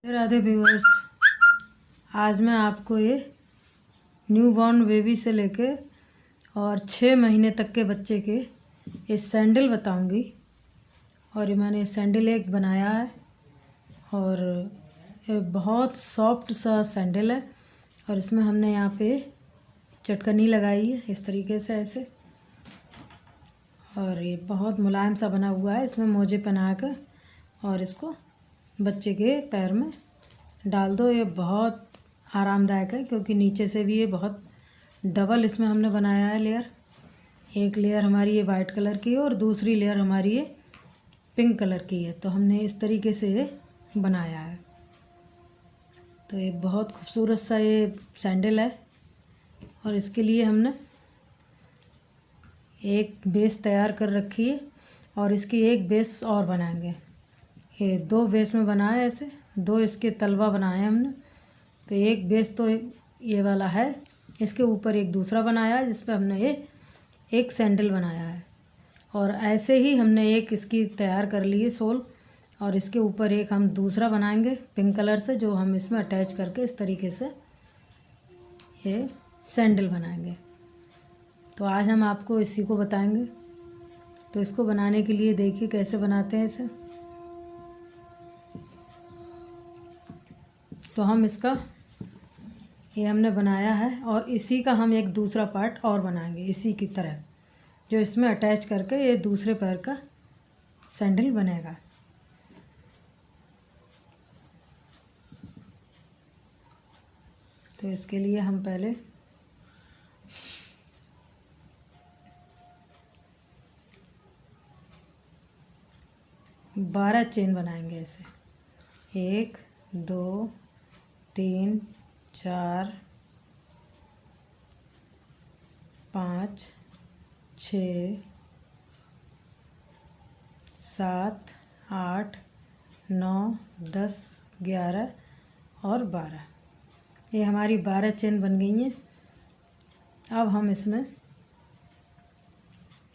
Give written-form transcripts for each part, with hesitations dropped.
Radhe viewers, आज मैं आपको ये न्यू बॉर्न बेबी से लेके और 6 महीने तक के बच्चे के ये सैंडल बताऊंगी। और ये मैंने सैंडल एक बनाया है और ये बहुत सॉफ्ट सा सैंडल है। और इसमें हमने यहाँ पे चटकनी लगाई है इस तरीके से ऐसे, और ये बहुत मुलायम सा बना हुआ है। इसमें मोजे पहना कर और इसको बच्चे के पैर में डाल दो। ये बहुत आरामदायक है क्योंकि नीचे से भी ये बहुत डबल इसमें हमने बनाया है लेयर। एक लेयर हमारी ये वाइट कलर की है और दूसरी लेयर हमारी ये पिंक कलर की है। तो हमने इस तरीके से ये बनाया है। तो ये बहुत खूबसूरत सा ये सैंडल है। और इसके लिए हमने एक बेस तैयार कर रखी है और इसकी एक बेस और बनाएंगे। ये 2 बेस में बनाए ऐसे, 2 इसके तलवा बनाए हैं हमने। तो एक बेस तो ये वाला है, इसके ऊपर एक दूसरा बनाया है जिस पे हमने ये एक सैंडल बनाया है। और ऐसे ही हमने एक इसकी तैयार कर ली है सोल, और इसके ऊपर एक हम दूसरा बनाएंगे पिंक कलर से, जो हम इसमें अटैच करके इस तरीके से ये सैंडल बनाएंगे। तो आज हम आपको इसी को बताएंगे। तो इसको बनाने के लिए देखिए कैसे बनाते हैं इसे। तो हम इसका ये हमने बनाया है और इसी का हम एक दूसरा पार्ट और बनाएंगे इसी की तरह, जो इसमें अटैच करके ये दूसरे पैर का सैंडल बनेगा। तो इसके लिए हम पहले बारह चेन बनाएंगे ऐसे। 1 2 3 4 5 6 7 8 9 10 11 और 12। ये हमारी 12 चेन बन गई हैं। अब हम इसमें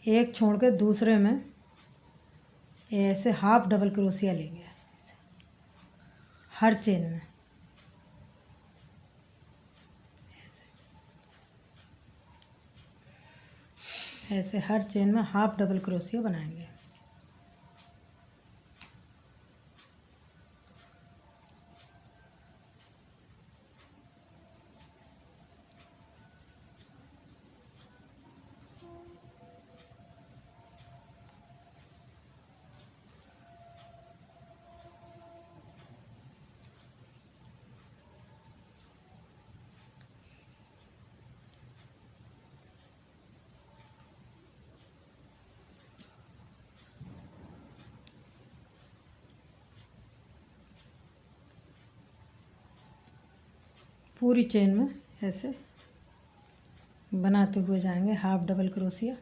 एक छोड़ के दूसरे में ऐसे हाफ डबल क्रोशिया लेंगे हर चेन में। ऐसे हर चेन में हाफ डबल क्रोशिया बनाएंगे। पूरी चेन में ऐसे बनाते हुए जाएंगे हाफ डबल क्रोशिया।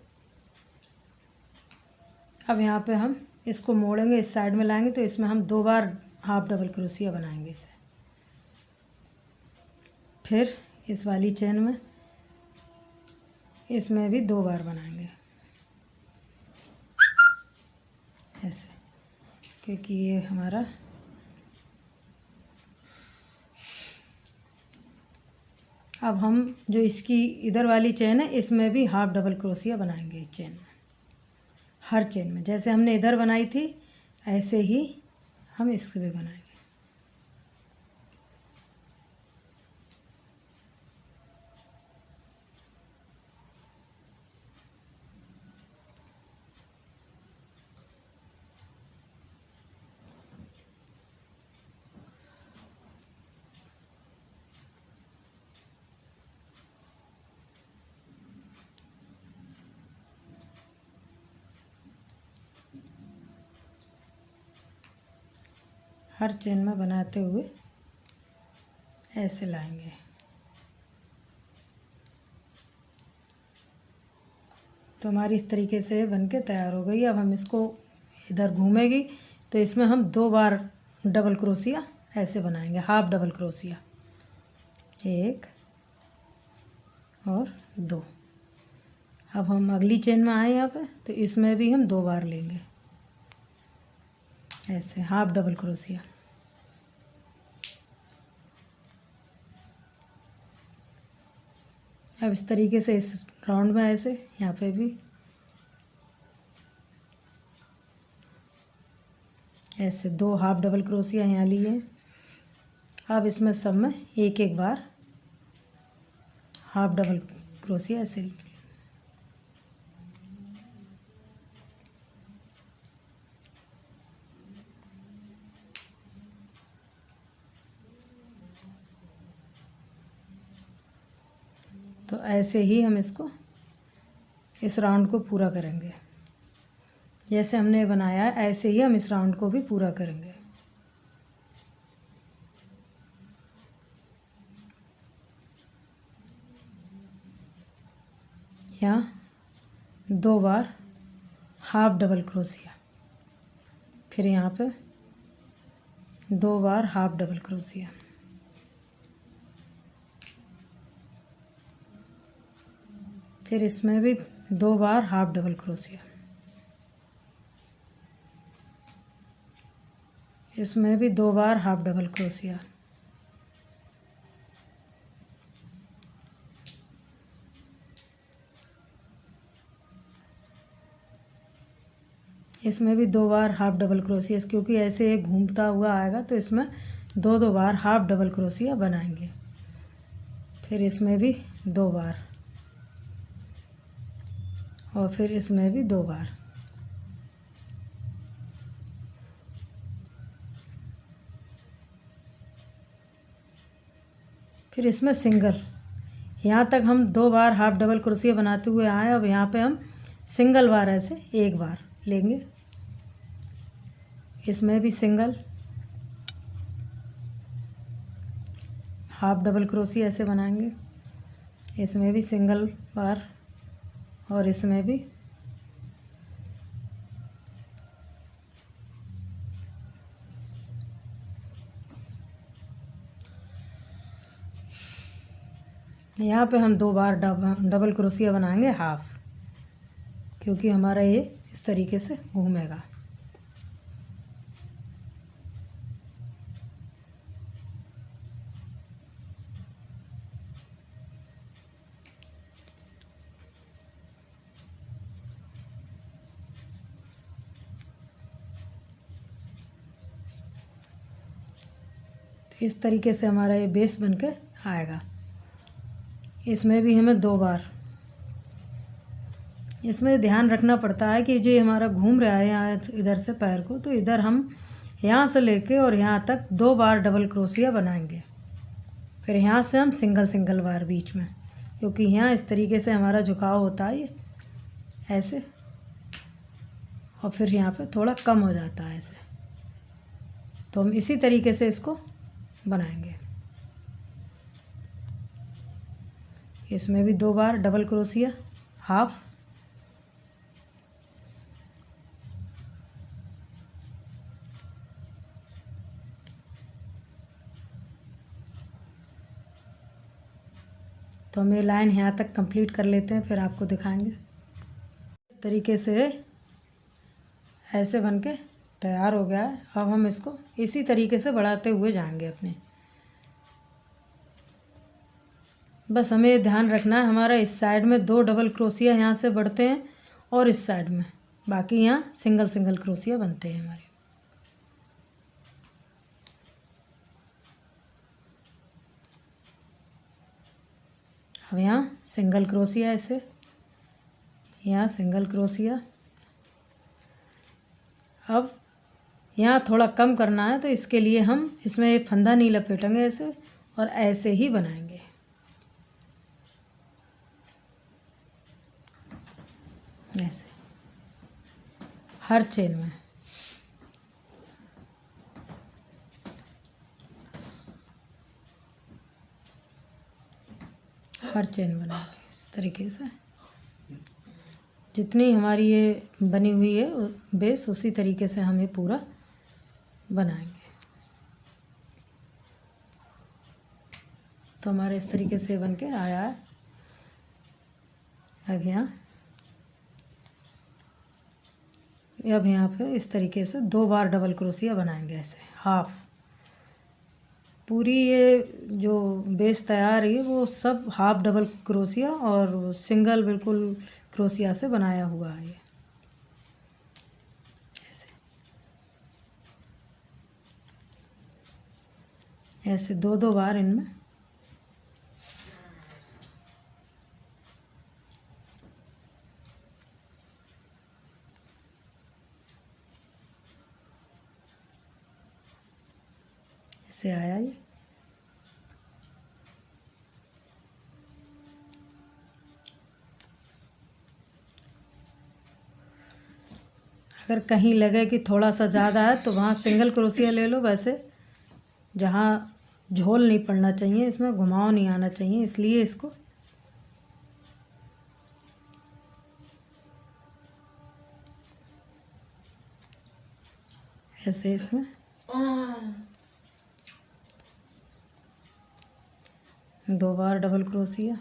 अब यहाँ पे हम इसको मोड़ेंगे, इस साइड में लाएंगे तो इसमें हम 2 बार हाफ डबल क्रोशिया बनाएंगे इसे। फिर इस वाली चेन में इसमें भी 2 बार बनाएंगे ऐसे, क्योंकि ये हमारा अब हम जो इसकी इधर वाली चेन है इसमें भी हाफ डबल क्रोशिया बनाएंगे इस चेन में। हर चेन में जैसे हमने इधर बनाई थी ऐसे ही हम इसके भी बनाएंगे। हर चेन में बनाते हुए ऐसे लाएंगे। तो हमारी इस तरीके से बनके तैयार हो गई। अब हम इसको इधर घूमेगी तो इसमें हम 2 बार डबल क्रोशिया ऐसे बनाएंगे, हाफ डबल क्रोशिया। 1 और 2। अब हम अगली चेन में आए यहाँ पे, तो इसमें भी हम 2 बार लेंगे ऐसे हाफ डबल क्रोशिया। अब इस तरीके से इस राउंड में ऐसे यहाँ पे भी ऐसे 2 हाफ डबल क्रोशिया यहाँ लिए। अब इसमें सब में एक एक बार हाफ डबल क्रोशिया ऐसे। तो ऐसे ही हम इसको इस राउंड को पूरा करेंगे। जैसे हमने बनाया है ऐसे ही हम इस राउंड को भी पूरा करेंगे। यहाँ 2 बार हाफ डबल क्रोशिया, फिर यहाँ पे 2 बार हाफ डबल क्रोशिया, फिर इसमें भी 2 बार हाफ डबल क्रोशिया, इसमें भी 2 बार हाफ डबल क्रोशिया, इसमें भी 2 बार हाफ डबल क्रोशिया, क्योंकि ऐसे एक घूमता हुआ आएगा तो इसमें 2 बार हाफ डबल क्रोशिया बनाएंगे। फिर इसमें भी 2 बार और फिर इसमें भी 2 बार। फिर इसमें सिंगल, यहाँ तक हम 2 बार हाफ डबल क्रोशिया बनाते हुए आए। अब यहाँ पे हम सिंगल बार ऐसे एक बार लेंगे, इसमें भी सिंगल हाफ डबल क्रोशिया ऐसे बनाएंगे, इसमें भी सिंगल बार और इसमें भी यहाँ पे हम 2 बार डबल क्रोशिया बनाएंगे हाफ, क्योंकि हमारा ये इस तरीके से घूमेगा। तो इस तरीके से हमारा ये बेस बन के आएगा। इसमें भी हमें 2 बार, इसमें ध्यान रखना पड़ता है कि जो हमारा घूम रहा है यहाँ इधर से पैर को, तो इधर हम यहाँ से लेके और यहाँ तक 2 बार डबल क्रोशिया बनाएंगे। फिर यहाँ से हम सिंगल सिंगल बार बीच में, क्योंकि यहाँ इस तरीके से हमारा झुकाव होता है ये ऐसे, और फिर यहाँ पे थोड़ा कम हो जाता है ऐसे। तो हम इसी तरीके से इसको बनाएंगे। इसमें भी 2 बार डबल क्रोशिया हाफ, तो हम ये लाइन यहाँ तक कंप्लीट कर लेते हैं, फिर आपको दिखाएंगे। इस तरीके से ऐसे बन के तैयार हो गया है। अब हम इसको इसी तरीके से बढ़ाते हुए जाएंगे अपने। बस हमें ये ध्यान रखना है हमारा इस साइड में 2 डबल क्रोशिया यहाँ से बढ़ते हैं और इस साइड में बाकी यहाँ सिंगल सिंगल क्रोशिया बनते हैं हमारे। अब यहाँ सिंगल क्रोशिया ऐसे, यहाँ सिंगल क्रोशिया। अब यहाँ थोड़ा कम करना है तो इसके लिए हम इसमें एक फंदा नहीं लपेटेंगे ऐसे, और ऐसे ही बनाएंगे। ऐसे हर चेन में बनाएंगे इस तरीके से। जितनी हमारी ये बनी हुई है बेस, उसी तरीके से हम ये पूरा बनाएंगे। तो हमारे इस तरीके से बन के आया है। अब यहाँ पे इस तरीके से 2 बार डबल क्रोशिया बनाएंगे ऐसे हाफ, पूरी ये जो बेस तैयार है वो सब हाफ डबल क्रोशिया और सिंगल बिल्कुल क्रोशिया से बनाया हुआ है। ये ऐसे दो दो बार इनमें ऐसे आया ये। अगर कहीं लगे कि थोड़ा सा ज़्यादा है तो वहाँ सिंगल क्रोशिया ले लो। वैसे जहाँ झोल नहीं पड़ना चाहिए, इसमें घुमाव नहीं आना चाहिए, इसलिए इसको ऐसे इसमें दो बार डबल क्रोशिया,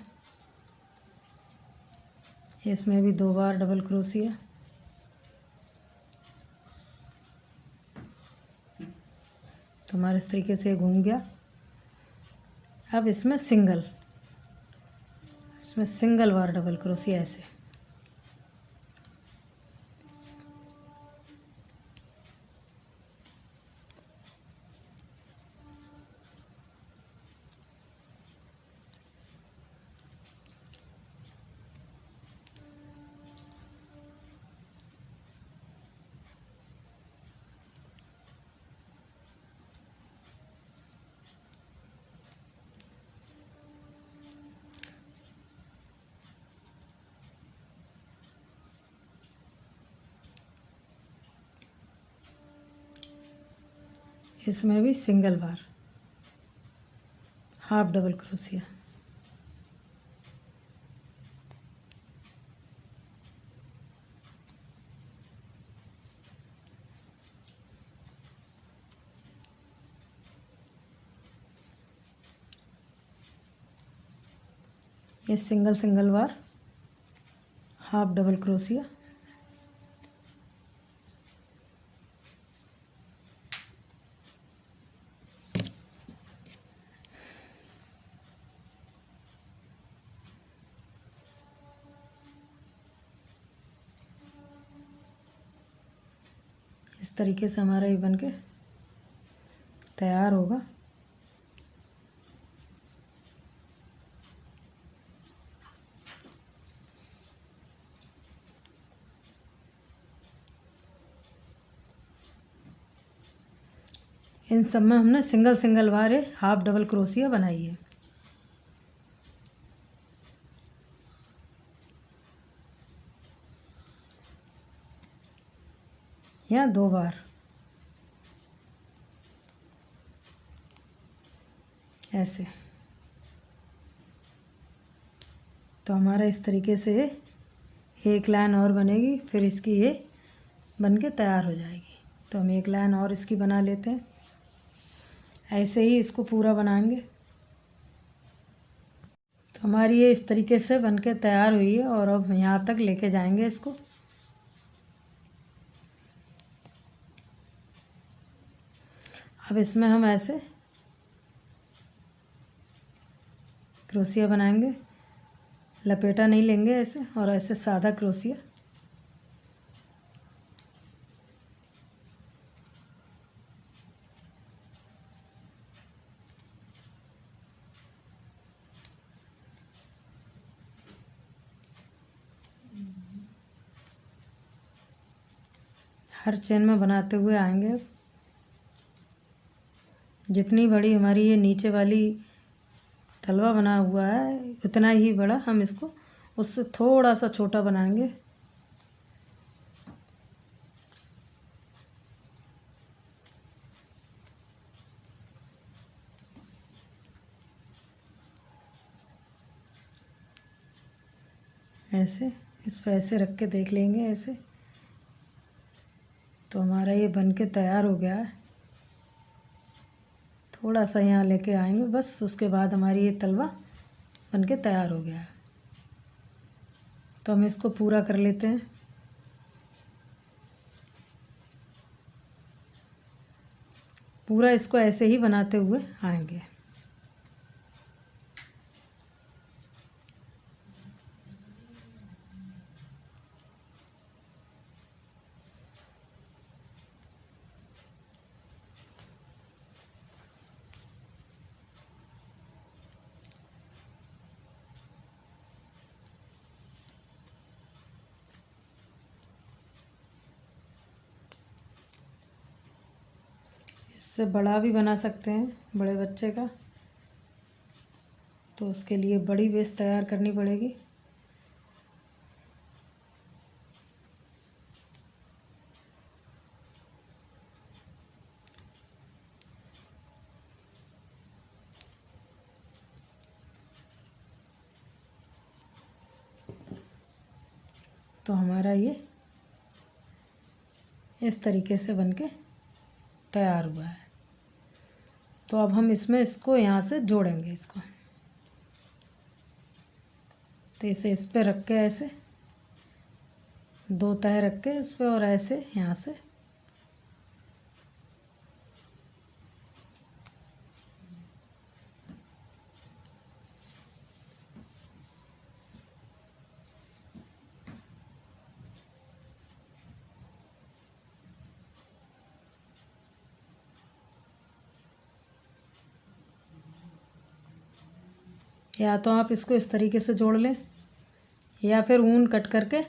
इसमें भी दो बार डबल क्रोशिया। तो हमारे इस तरीके से घूम गया। अब इसमें सिंगल बार डबल क्रोशिया ऐसे। इसमें भी सिंगल बार हाफ डबल क्रोशिया। ये सिंगल बार हाफ डबल क्रोशिया। इस तरीके से हमारा ये बनके तैयार होगा। इन सब में हमने सिंगल बार हाफ डबल क्रोशिया बनाई है। यहाँ दो बार ऐसे। तो हमारा इस तरीके से एक लाइन और बनेगी, फिर इसकी ये बन के तैयार हो जाएगी। तो हम एक लाइन और इसकी बना लेते हैं। ऐसे ही इसको पूरा बनाएंगे। तो हमारी ये इस तरीके से बन के तैयार हुई है और अब यहाँ तक लेके जाएंगे इसको। अब इसमें हम ऐसे क्रोशिया बनाएंगे, लपेटा नहीं लेंगे ऐसे, और ऐसे सादा क्रोशिया। हर चेन में बनाते हुए आएंगे। जितनी बड़ी हमारी ये नीचे वाली तलवा बना हुआ है उतना ही बड़ा हम इसको उससे थोड़ा सा छोटा बनाएंगे। ऐसे इस पर ऐसे रख के देख लेंगे ऐसे। तो हमारा ये बन के तैयार हो गया है। थोड़ा सा यहाँ लेके आएंगे बस, उसके बाद हमारी ये तलवा बन के तैयार हो गया है। तो हम इसको पूरा कर लेते हैं। पूरा इसको ऐसे ही बनाते हुए आएंगे। इससे बड़ा भी बना सकते हैं, बड़े बच्चे का, तो उसके लिए बड़ी बेस तैयार करनी पड़ेगी। तो हमारा ये इस तरीके से बनके तैयार हुआ है। तो अब हम इसमें इसको यहाँ से जोड़ेंगे इसको। तो इसे इस पे रख के ऐसे 2 तह रख के इस पे और ऐसे यहाँ से या तो आप इसको इस तरीके से जोड़ लें या फिर ऊन कट करके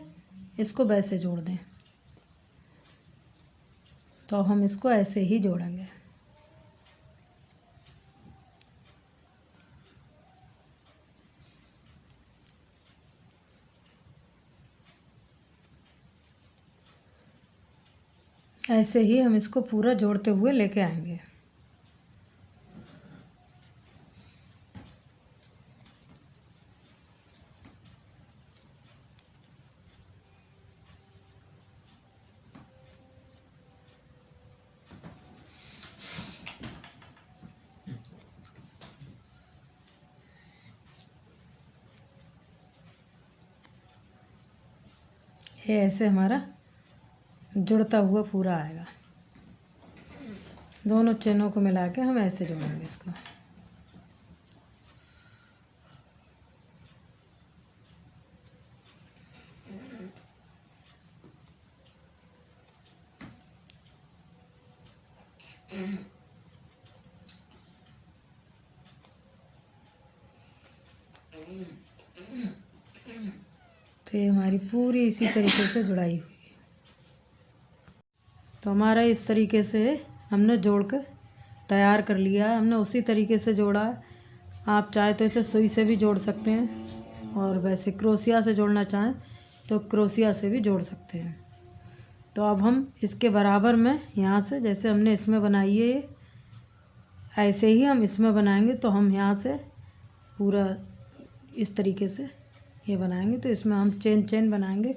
इसको वैसे जोड़ दें। तो हम इसको ऐसे ही जोड़ेंगे। ऐसे ही हम इसको पूरा जोड़ते हुए लेके आएंगे। ये ऐसे हमारा जुड़ता हुआ पूरा आएगा। दोनों चेनों को मिला के हम ऐसे जोड़ेंगे इसको। तो ये हमारी पूरी इसी तरीके से जुड़ाई हुई है। तो हमारा इस तरीके से हमने जोड़कर तैयार कर लिया। हमने उसी तरीके से जोड़ा। आप चाहे तो इसे सुई से भी जोड़ सकते हैं और वैसे क्रोशिया से जोड़ना चाहें तो क्रोशिया से भी जोड़ सकते हैं। तो अब हम इसके बराबर में यहाँ से जैसे हमने इसमें बनाई है ऐसे ही हम इसमें बनाएंगे। तो हम यहाँ से पूरा इस तरीके से ये बनाएंगे। तो इसमें हम चेन बनाएंगे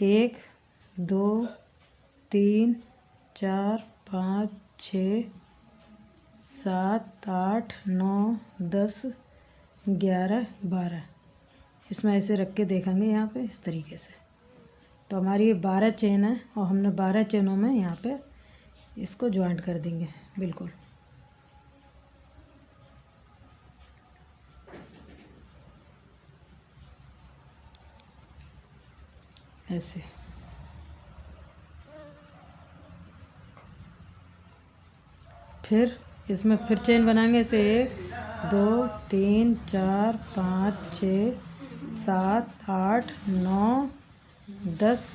1 2 3 4 5 6 7 8 9 10 11 12। इसमें ऐसे रख के देखेंगे यहाँ पे इस तरीके से। तो हमारी ये 12 चेन है और हमने 12 चेनों में यहाँ पे इसको ज्वाइंट कर देंगे बिल्कुल ऐसे। फिर इसमें फिर चेन बनाएंगे ऐसे 1 2 3 4 5 6 7 8 9 10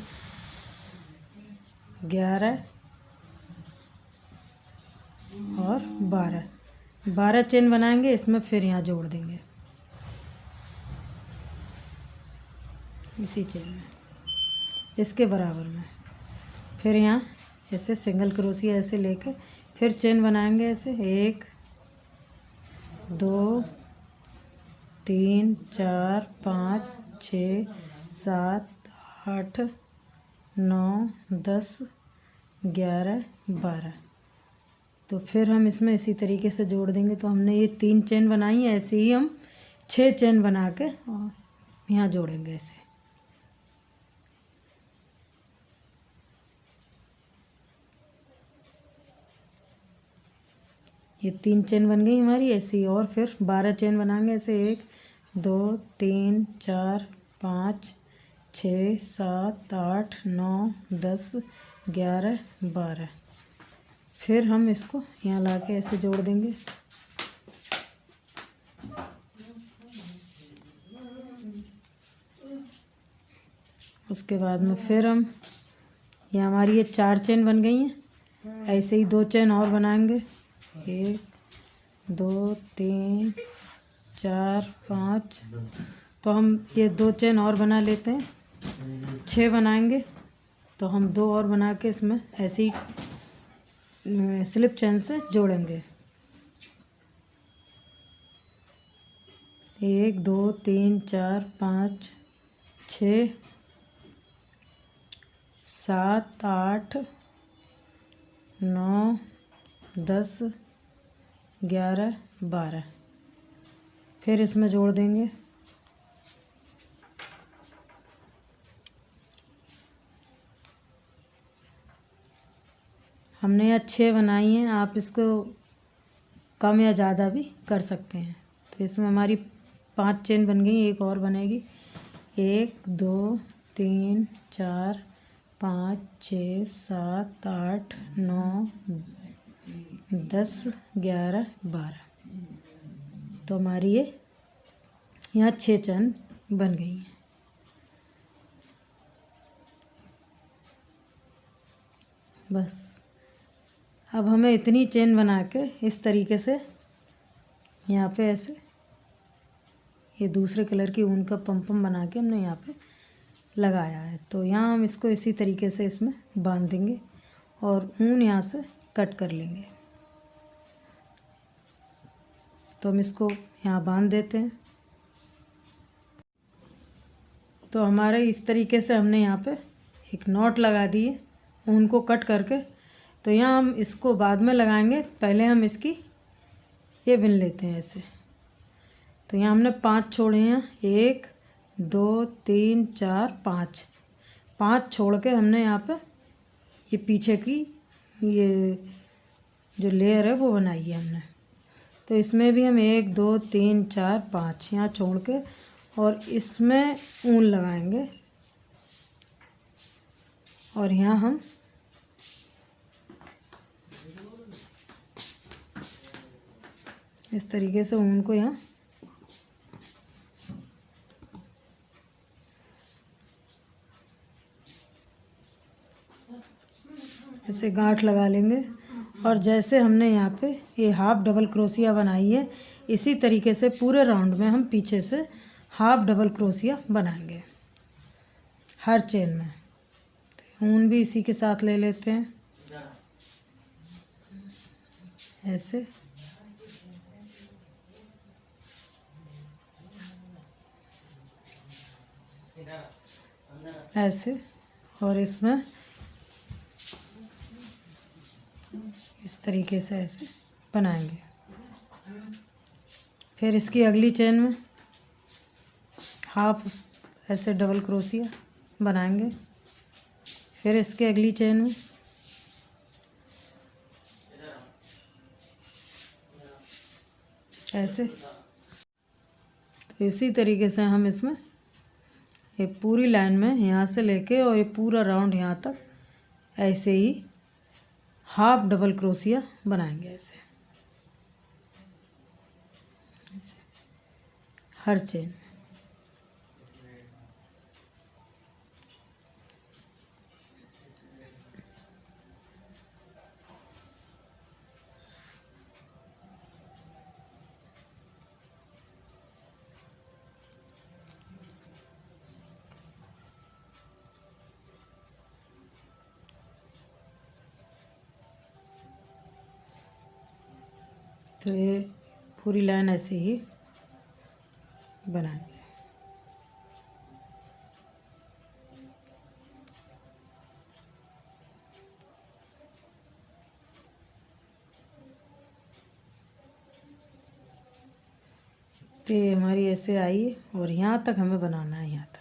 11 और 12 चेन बनाएंगे। इसमें फिर यहाँ जोड़ देंगे इसी चेन में इसके बराबर में। फिर यहाँ ऐसे सिंगल क्रोशिया ऐसे लेकर फिर चेन बनाएंगे ऐसे 1 2 3 4 5 6 7 8 9 10 11 12। तो फिर हम इसमें इसी तरीके से जोड़ देंगे। तो हमने ये 3 चेन बनाई है, ऐसे ही हम 6 चेन बना के और यहाँ जोड़ेंगे ऐसे। ये 3 चेन बन गई हमारी। ऐसे ही और फिर 12 चेन बनाएंगे। ऐसे 1 2 3 4 5 6 7 8 9 10 11 12। फिर हम इसको यहाँ ला के ऐसे जोड़ देंगे। उसके बाद में फिर हम ये हमारी ये 4 चेन बन गई हैं। ऐसे ही 2 चेन और बनाएंगे। 1 2 3 4 5। तो हम ये 2 चेन और बना लेते हैं। 6 बनाएंगे। तो हम 2 और बना के इसमें ऐसे ही स्लिप चेन से जोड़ेंगे। 1 2 3 4 5 6 7 8 9 10 11 12। फिर इसमें जोड़ देंगे। हमने यहाँ 6 बनाई हैं। आप इसको कम या ज़्यादा भी कर सकते हैं। तो इसमें हमारी 5 चेन बन गई। एक और बनेगी। 1 2 3 4 5 6 7 8 9 10 11 12। तो हमारी ये यहाँ 6 चेन बन गई हैं। बस अब हमें इतनी चेन बना के इस तरीके से यहाँ पे ऐसे ये दूसरे कलर की ऊन का पम बना के हमने यहाँ पे लगाया है। तो यहाँ हम इसको इसी तरीके से इसमें बांध देंगे और ऊन यहाँ से कट कर लेंगे। तो हम इसको यहाँ बांध देते हैं। तो हमारे इस तरीके से हमने यहाँ पे एक नॉट लगा दी है ऊन को कट करके। तो यहाँ हम इसको बाद में लगाएंगे। पहले हम इसकी ये बिन लेते हैं ऐसे। तो यहाँ हमने 5 छोड़े हैं। 1 2 3 4 5। 5 छोड़ के हमने यहाँ पे ये पीछे की ये जो लेयर है वो बनाई है हमने। तो इसमें भी हम 1 2 3 4 5 यहाँ छोड़ के और इसमें ऊन लगाएंगे और यहाँ हम इस तरीके से ऊन को यहाँ ऐसे गांठ लगा लेंगे। और जैसे हमने यहाँ पे ये हाफ डबल क्रोशिया बनाई है इसी तरीके से पूरे राउंड में हम पीछे से हाफ डबल क्रोशिया बनाएंगे हर चेन में। तो ऊन भी इसी के साथ ले लेते हैं ऐसे। ऐसे और इसमें इस तरीके से ऐसे बनाएंगे। फिर इसकी अगली चेन में हाफ ऐसे डबल क्रोशिया बनाएंगे। फिर इसके अगली चेन में ऐसे। तो इसी तरीके से हम इसमें ये पूरी लाइन में यहाँ से लेके और ये पूरा राउंड यहाँ तक ऐसे ही हाफ डबल क्रोशिया बनाएंगे ऐसे हर चेन में। तो ये पूरी लाइन ऐसे ही बनाएंगे। तो ये हमारी ऐसे आई है और यहाँ तक हमें बनाना है यहाँ तक।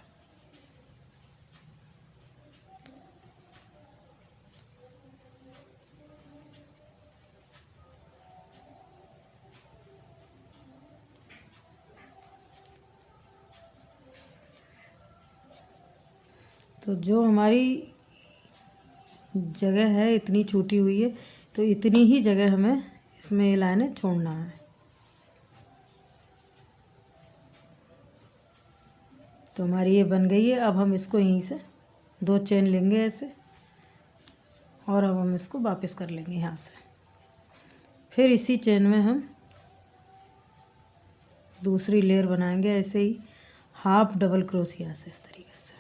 तो जो हमारी जगह है इतनी छूटी हुई है, तो इतनी ही जगह हमें इसमें ये लाइनें छोड़ना है। तो हमारी ये बन गई है। अब हम इसको यहीं से 2 चेन लेंगे ऐसे, और अब हम इसको वापस कर लेंगे यहाँ से। फिर इसी चेन में हम दूसरी लेयर बनाएंगे ऐसे ही हाफ डबल क्रोशिया से, इस तरीके से।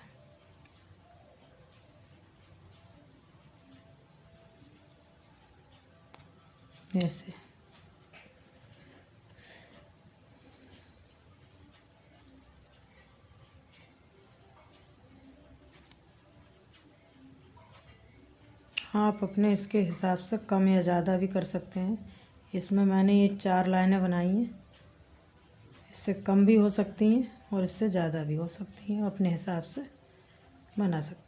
ऐसे आप अपने इसके हिसाब से कम या ज़्यादा भी कर सकते हैं। इसमें मैंने ये 4 लाइनें बनाई हैं, इससे कम भी हो सकती हैं और इससे ज़्यादा भी हो सकती हैं, अपने हिसाब से बना सकते हैं।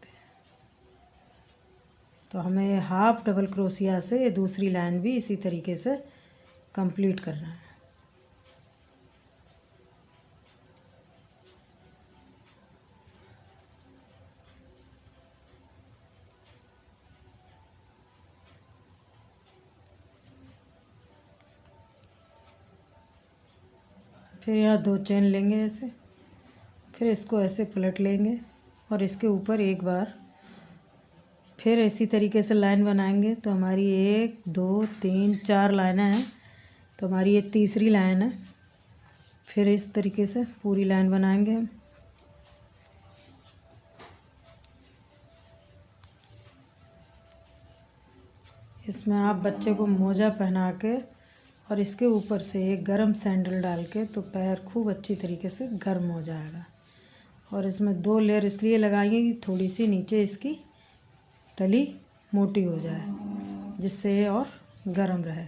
तो हमें हाफ डबल क्रोशिया से ये दूसरी लाइन भी इसी तरीके से कंप्लीट करना है। फिर यहाँ 2 चेन लेंगे ऐसे, फिर इसको ऐसे पलट लेंगे और इसके ऊपर एक बार फिर इसी तरीके से लाइन बनाएंगे। तो हमारी 1 2 3 4 लाइनें हैं, तो हमारी ये तीसरी लाइन है। फिर इस तरीके से पूरी लाइन बनाएंगे हम। इसमें आप बच्चे को मोजा पहना के और इसके ऊपर से एक गरम सैंडल डाल के तो पैर खूब अच्छी तरीके से गर्म हो जाएगा। और इसमें 2 लेयर इसलिए लगाएंगे कि थोड़ी सी नीचे इसकी तली मोटी हो जाए, जिससे ये और गर्म रहे।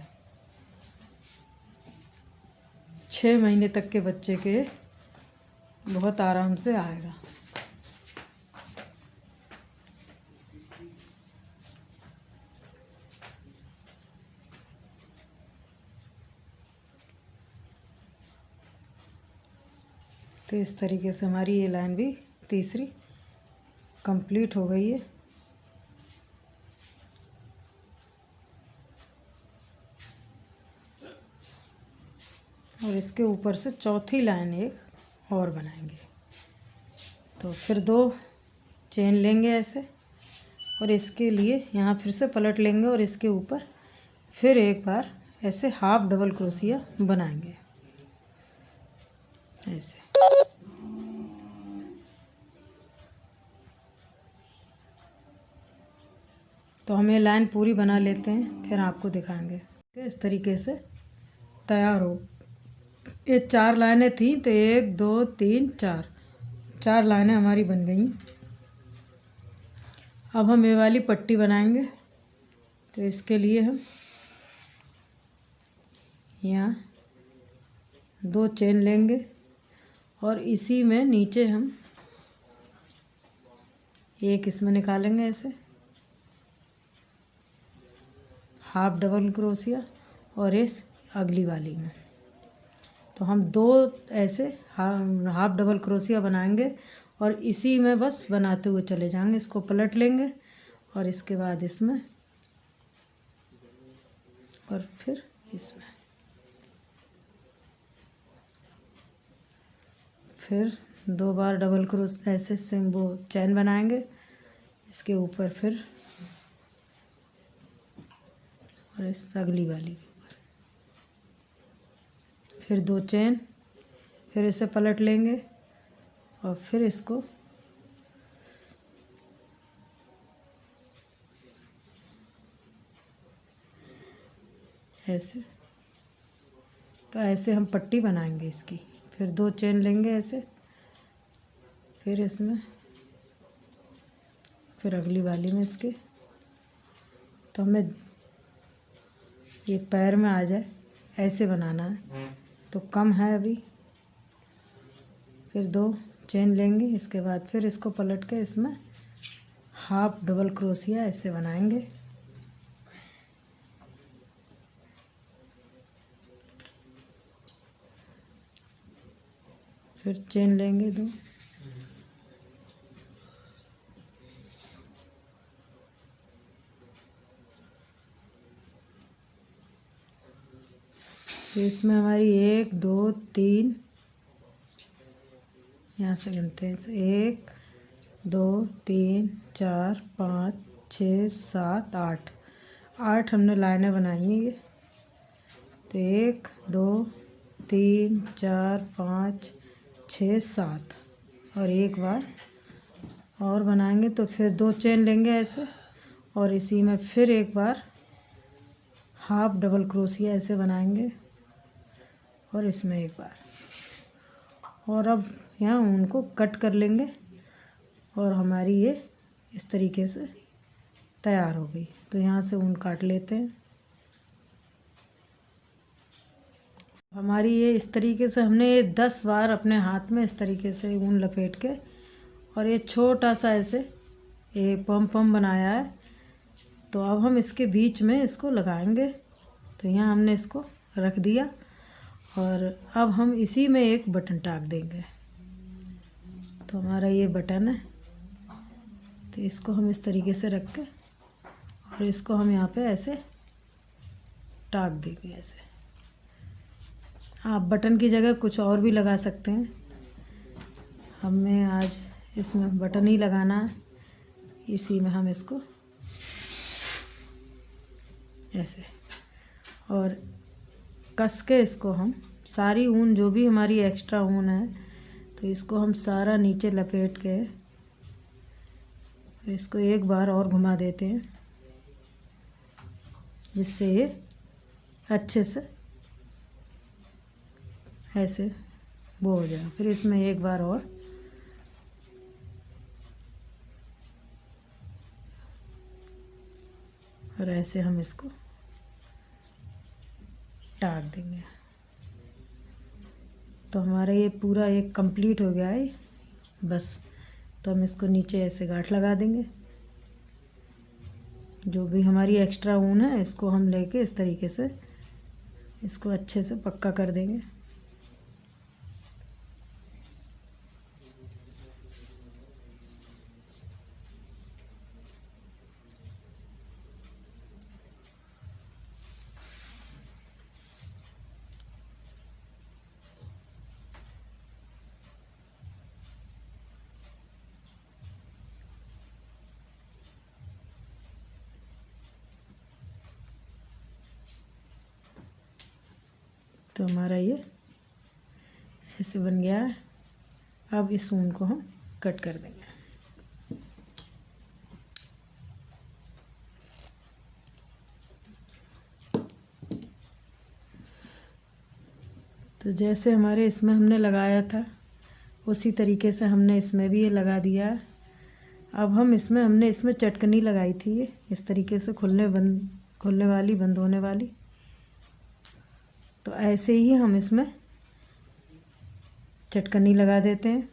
6 महीने तक के बच्चे के बहुत आराम से आएगा। तो इस तरीके से हमारी ये लाइन भी तीसरी कंप्लीट हो गई है। और इसके ऊपर से चौथी लाइन एक और बनाएंगे। तो फिर 2 चेन लेंगे ऐसे, और इसके लिए यहाँ फिर से पलट लेंगे और इसके ऊपर फिर एक बार ऐसे हाफ डबल क्रोशिया बनाएंगे ऐसे। तो हम ये लाइन पूरी बना लेते हैं, फिर आपको दिखाएंगे। इस तरीके से तैयार हो। ये 4 लाइनें थी, तो 1 2 3 4 लाइनें हमारी बन गई। अब हम ये वाली पट्टी बनाएंगे। तो इसके लिए हम यहाँ 2 चेन लेंगे और इसी में नीचे हम एक इसमें निकालेंगे ऐसे हाफ डबल क्रोशिया, और इस अगली वाली में तो हम 2 ऐसे हाफ डबल क्रोशिया बनाएंगे और इसी में बस बनाते हुए चले जाएंगे। इसको पलट लेंगे और इसके बाद इसमें और फिर इसमें, फिर 2 बार डबल क्रोश ऐसे सिम वो चैन बनाएंगे इसके ऊपर, फिर और इस अगली वाली के ऊपर फिर 2 चेन, फिर इसे पलट लेंगे और फिर इसको ऐसे। तो ऐसे हम पट्टी बनाएंगे इसकी। फिर 2 चेन लेंगे ऐसे, फिर इसमें, फिर अगली वाली में इसके। तो हमें ये पैर में आ जाए ऐसे बनाना है, तो कम है अभी। फिर 2 चेन लेंगे, इसके बाद फिर इसको पलट के इसमें हाफ डबल क्रोशिया ऐसे बनाएंगे। फिर चेन लेंगे 2, तो इसमें हमारी 1 2 3, यहाँ से गिनते हैं, 1 2 3 4 5 6 7 8, 8 हमने लाइनें बनाई हैं ये। तो 1 2 3 4 5 6 7, और एक बार और बनाएंगे तो फिर 2 चेन लेंगे ऐसे, और इसी में फिर एक बार हाफ डबल क्रोशिया ऐसे बनाएंगे, और इसमें एक बार, और अब यहाँ ऊन को कट कर लेंगे, और हमारी ये इस तरीके से तैयार हो गई। तो यहाँ से ऊन काट लेते हैं। हमारी ये इस तरीके से हमने ये 10 बार अपने हाथ में इस तरीके से ऊन लपेट के, और ये छोटा सा ऐसे ये पम बनाया है। तो अब हम इसके बीच में इसको लगाएंगे। तो यहाँ हमने इसको रख दिया, और अब हम इसी में एक बटन टाक देंगे। तो हमारा ये बटन है, तो इसको हम इस तरीके से रख के, और इसको हम यहाँ पे ऐसे टाक देंगे ऐसे। आप बटन की जगह कुछ और भी लगा सकते हैं, हमें आज इसमें बटन ही लगाना है। इसी में हम इसको ऐसे, और कस के इसको हम सारी ऊन जो भी हमारी एक्स्ट्रा ऊन है, तो इसको हम सारा नीचे लपेट के फिर इसको एक बार और घुमा देते हैं, जिससे ये अच्छे से ऐसे वो हो जाए। फिर इसमें एक बार और ऐसे हम इसको टाक देंगे। तो हमारा ये पूरा एक कंप्लीट हो गया है बस। तो हम इसको नीचे ऐसे गांठ लगा देंगे। जो भी हमारी एक्स्ट्रा ऊन है इसको हम लेके इस तरीके से इसको अच्छे से पक्का कर देंगे। तो हमारा ये ऐसे बन गया है। अब इस ऊन को हम कट कर देंगे। तो जैसे हमारे इसमें हमने लगाया था उसी तरीके से हमने इसमें भी ये लगा दिया है। अब हम हमने इसमें चटकनी लगाई थी ये इस तरीके से खुलने वाली बंद होने वाली। तो ऐसे ही हम इसमें चटकनी लगा देते हैं।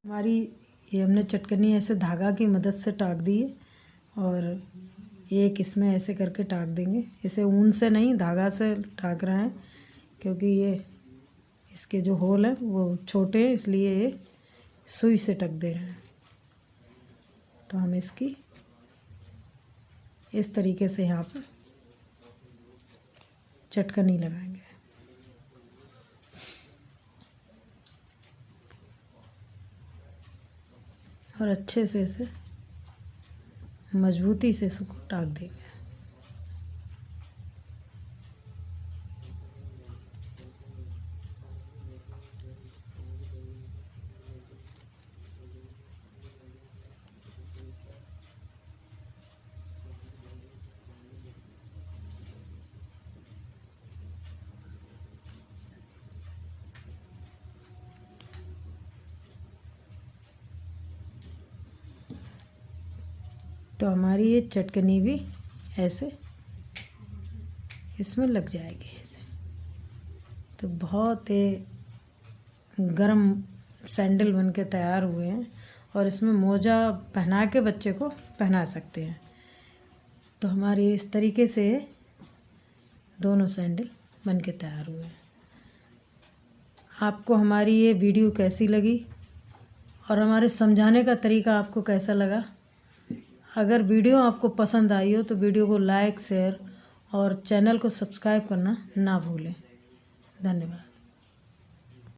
हमारी ये हमने चटकनी ऐसे धागा की मदद से टाक दी है, और एक इसमें ऐसे करके टाक देंगे। इसे ऊन से नहीं धागा से टाक रहे हैं, क्योंकि ये इसके जो होल हैं वो छोटे हैं, इसलिए ये सुई से टक दे रहे हैं। तो हम इसकी इस तरीके से यहाँ पर चटकनी लगाएंगे। और अच्छे से इसे मजबूती से इसको टाक देंगे। तो हमारी ये चटकनी भी ऐसे इसमें लग जाएगी ऐसे। तो बहुत ही गरम सैंडल बन के तैयार हुए हैं, और इसमें मोजा पहना के बच्चे को पहना सकते हैं। तो हमारे इस तरीके से दोनों सैंडल बन के तैयार हुए हैं। आपको हमारी ये वीडियो कैसी लगी और हमारे समझाने का तरीका आपको कैसा लगा? अगर वीडियो आपको पसंद आई हो तो वीडियो को लाइक शेयर और चैनल को सब्सक्राइब करना ना भूलें। धन्यवाद।